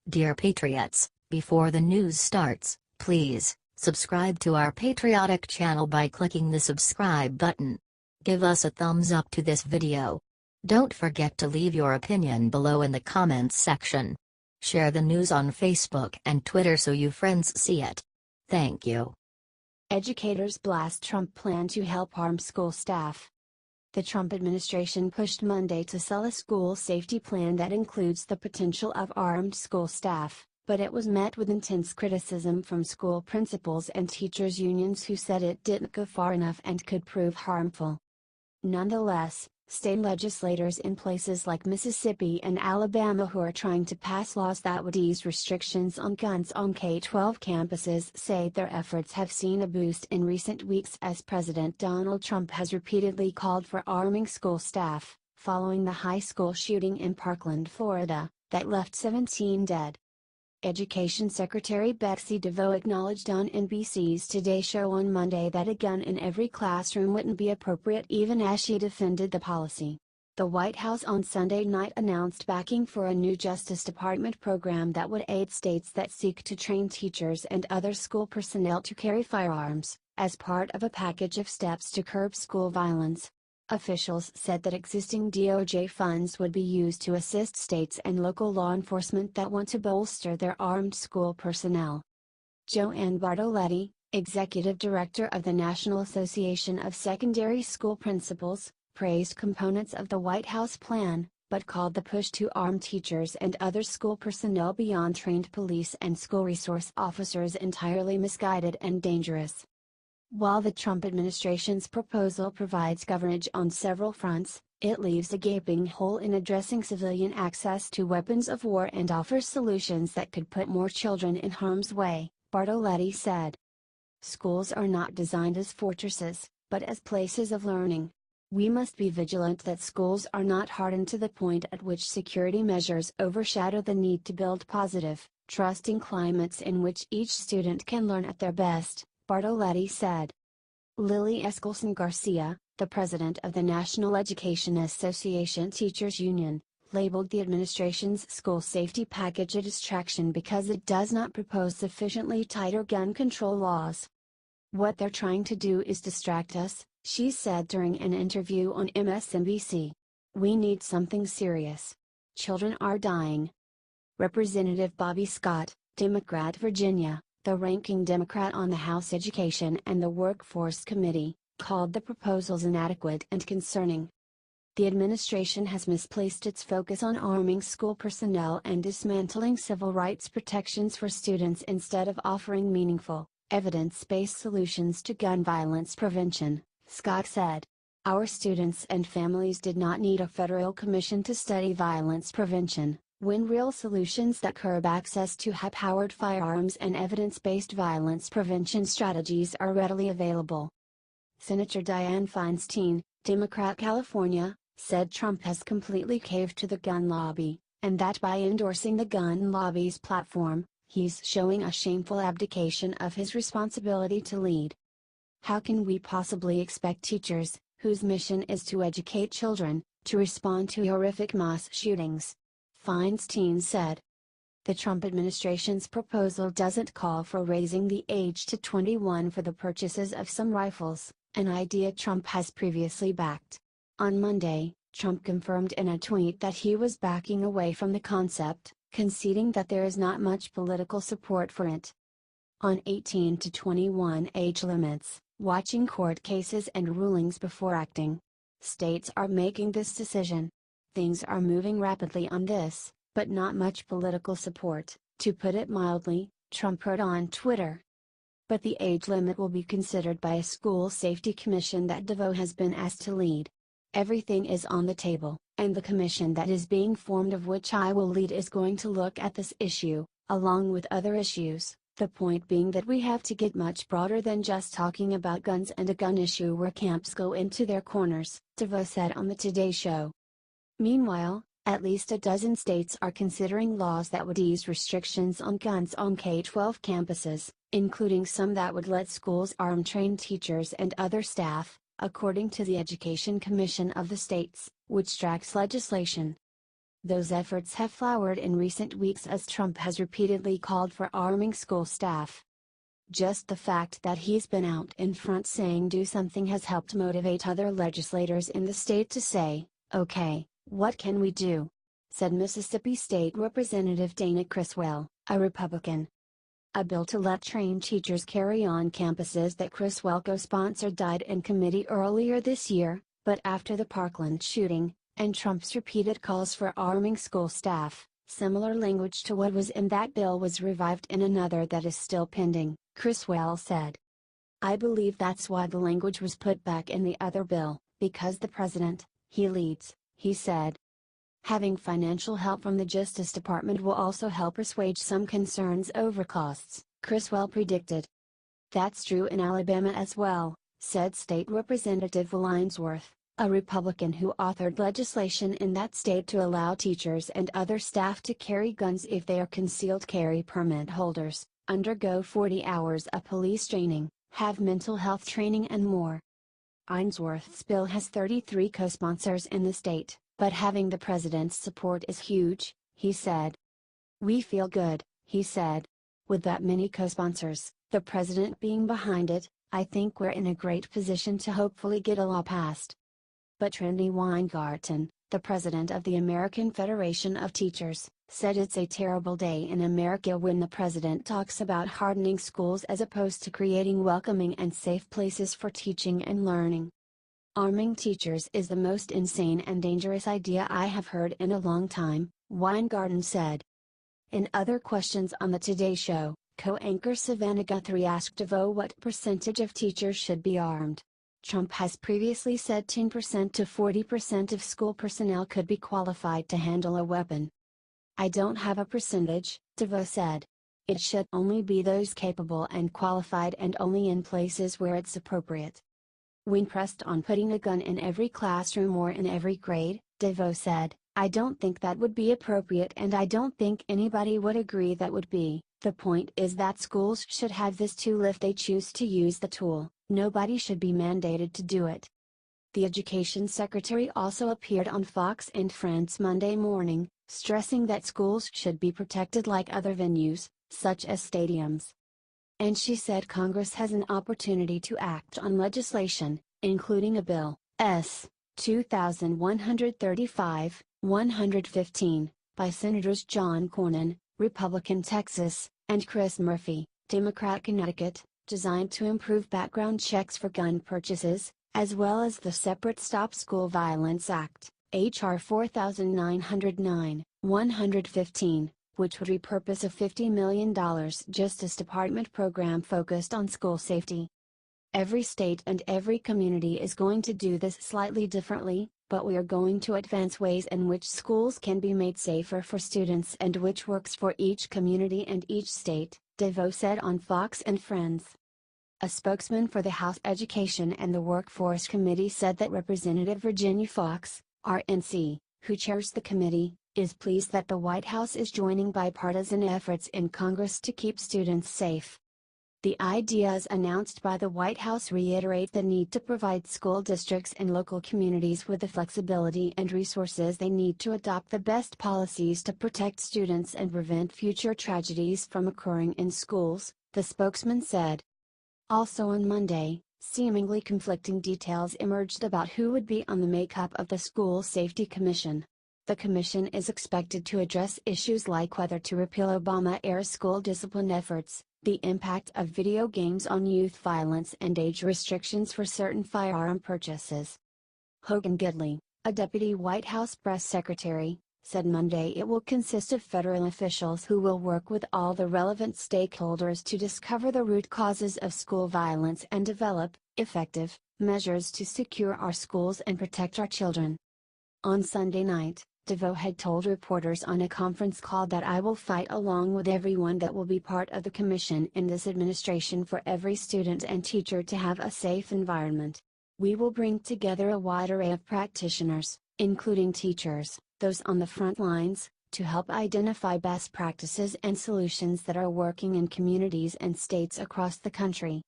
Dear Patriots, before the news starts, please subscribe to our patriotic channel by clicking the subscribe button. Give us a thumbs up to this video. Don't forget to leave your opinion below in the comments section. Share the news on Facebook and Twitter so your friends see it. Thank you. Educators blast Trump plan to help arm school staff. The Trump administration pushed Monday to sell a school safety plan that includes the potential of armed school staff, but it was met with intense criticism from school principals and teachers' unions who said it didn't go far enough and could prove harmful. Nonetheless, state legislators in places like Mississippi and Alabama who are trying to pass laws that would ease restrictions on guns on K-12 campuses say their efforts have seen a boost in recent weeks as President Donald Trump has repeatedly called for arming school staff, following the high school shooting in Parkland, Florida, that left 17 dead. Education Secretary Betsy DeVos acknowledged on NBC's Today Show on Monday that a gun in every classroom wouldn't be appropriate even as she defended the policy. The White House on Sunday night announced backing for a new Justice Department program that would aid states that seek to train teachers and other school personnel to carry firearms, as part of a package of steps to curb school violence. Officials said that existing DOJ funds would be used to assist states and local law enforcement that want to bolster their armed school personnel. Joanne Bartoletti, executive director of the National Association of Secondary School Principals, praised components of the White House plan, but called the push to arm teachers and other school personnel beyond trained police and school resource officers entirely misguided and dangerous. While the Trump administration's proposal provides coverage on several fronts, it leaves a gaping hole in addressing civilian access to weapons of war and offers solutions that could put more children in harm's way, Bartoletti said. Schools are not designed as fortresses, but as places of learning. We must be vigilant that schools are not hardened to the point at which security measures overshadow the need to build positive, trusting climates in which each student can learn at their best, Bartoletti said. Lily Eskelsen Garcia, the president of the National Education Association Teachers Union, labeled the administration's school safety package a distraction because it does not propose sufficiently tighter gun control laws. What they're trying to do is distract us, she said during an interview on MSNBC. We need something serious. Children are dying. Representative Bobby Scott, Democrat Virginia, the ranking Democrat on the House Education and the Workforce Committee, called the proposals inadequate and concerning. The administration has misplaced its focus on arming school personnel and dismantling civil rights protections for students instead of offering meaningful, evidence-based solutions to gun violence prevention, Scott said. Our students and families did not need a federal commission to study violence prevention, when real solutions that curb access to high-powered firearms and evidence-based violence prevention strategies are readily available. Senator Dianne Feinstein, Democrat California, said Trump has completely caved to the gun lobby, and that by endorsing the gun lobby's platform, he's showing a shameful abdication of his responsibility to lead. How can we possibly expect teachers, whose mission is to educate children, to respond to horrific mass shootings? Feinstein said. The Trump administration's proposal doesn't call for raising the age to 21 for the purchases of some rifles, an idea Trump has previously backed. On Monday, Trump confirmed in a tweet that he was backing away from the concept, conceding that there is not much political support for it. On 18 to 21 age limits, watching court cases and rulings before acting. States are making this decision. Things are moving rapidly on this, but not much political support, to put it mildly, Trump wrote on Twitter. But the age limit will be considered by a school safety commission that DeVos has been asked to lead. Everything is on the table, and the commission that is being formed of which I will lead is going to look at this issue, along with other issues, the point being that we have to get much broader than just talking about guns and a gun issue where camps go into their corners, DeVos said on the Today Show. Meanwhile, at least a dozen states are considering laws that would ease restrictions on guns on K-12 campuses, including some that would let schools arm trained teachers and other staff, according to the Education Commission of the states, which tracks legislation. Those efforts have flowered in recent weeks as Trump has repeatedly called for arming school staff. Just the fact that he's been out in front saying do something has helped motivate other legislators in the state to say, okay, what can we do? Said Mississippi State Representative Dana Criswell, a Republican. A bill to let trained teachers carry on campuses that Criswell co-sponsored died in committee earlier this year, but after the Parkland shooting, and Trump's repeated calls for arming school staff, similar language to what was in that bill was revived in another that is still pending, Criswell said. I believe that's why the language was put back in the other bill, because the president, he leads, he said. Having financial help from the Justice Department will also help assuage some concerns over costs, Criswell predicted. That's true in Alabama as well, said State Representative Will Ainsworth, a Republican who authored legislation in that state to allow teachers and other staff to carry guns if they are concealed carry permit holders, undergo 40 hours of police training, have mental health training and more. Ainsworth's bill has 33 co-sponsors in the state, but having the president's support is huge, he said. We feel good, he said. With that many co-sponsors, the president being behind it, I think we're in a great position to hopefully get a law passed. But Trendy Weingarten, the president of the American Federation of Teachers, said it's a terrible day in America when the president talks about hardening schools as opposed to creating welcoming and safe places for teaching and learning. Arming teachers is the most insane and dangerous idea I have heard in a long time, Weingarten said. In other questions on the Today Show, co-anchor Savannah Guthrie asked DeVos what percentage of teachers should be armed. Trump has previously said 10% to 40% of school personnel could be qualified to handle a weapon. I don't have a percentage, DeVos said. It should only be those capable and qualified and only in places where it's appropriate. When pressed on putting a gun in every classroom or in every grade, DeVos said, I don't think that would be appropriate and I don't think anybody would agree that would be. The point is that schools should have this tool if they choose to use the tool, nobody should be mandated to do it. The Education Secretary also appeared on Fox and Friends Monday morning, stressing that schools should be protected like other venues, such as stadiums. And she said Congress has an opportunity to act on legislation, including a bill, S. 2135-115, by Senators John Cornyn, Republican Texas, and Chris Murphy, Democrat Connecticut, designed to improve background checks for gun purchases, as well as the separate Stop School Violence Act, H.R. 4909-115. Which would repurpose a $50 million Justice Department program focused on school safety. Every state and every community is going to do this slightly differently, but we are going to advance ways in which schools can be made safer for students and which works for each community and each state, DeVos said on Fox and Friends. A spokesman for the House Education and the Workforce Committee said that Representative Virginia Foxx, RNC, who chairs the committee, is pleased that the White House is joining bipartisan efforts in Congress to keep students safe. The ideas announced by the White House reiterate the need to provide school districts and local communities with the flexibility and resources they need to adopt the best policies to protect students and prevent future tragedies from occurring in schools, the spokesman said. Also on Monday, seemingly conflicting details emerged about who would be on the makeup of the School Safety Commission. The commission is expected to address issues like whether to repeal Obama-era school discipline efforts, the impact of video games on youth violence and age restrictions for certain firearm purchases. Hogan Gidley, a deputy White House press secretary, said Monday it will consist of federal officials who will work with all the relevant stakeholders to discover the root causes of school violence and develop effective measures to secure our schools and protect our children. On Sunday night, DeVos had told reporters on a conference call that I will fight along with everyone that will be part of the commission in this administration for every student and teacher to have a safe environment. We will bring together a wide array of practitioners, including teachers, those on the front lines, to help identify best practices and solutions that are working in communities and states across the country.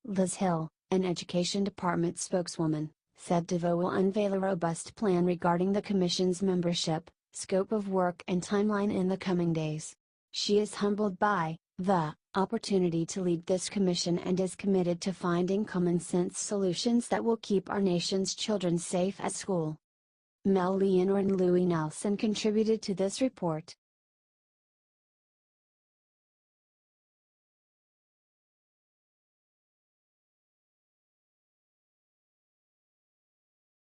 Liz Hill, an Education Department spokeswoman, said DeVos will unveil a robust plan regarding the Commission's membership, scope of work and timeline in the coming days. She is humbled by the opportunity to lead this commission and is committed to finding common sense solutions that will keep our nation's children safe at school. Mel Leonor and Louie Nelson contributed to this report.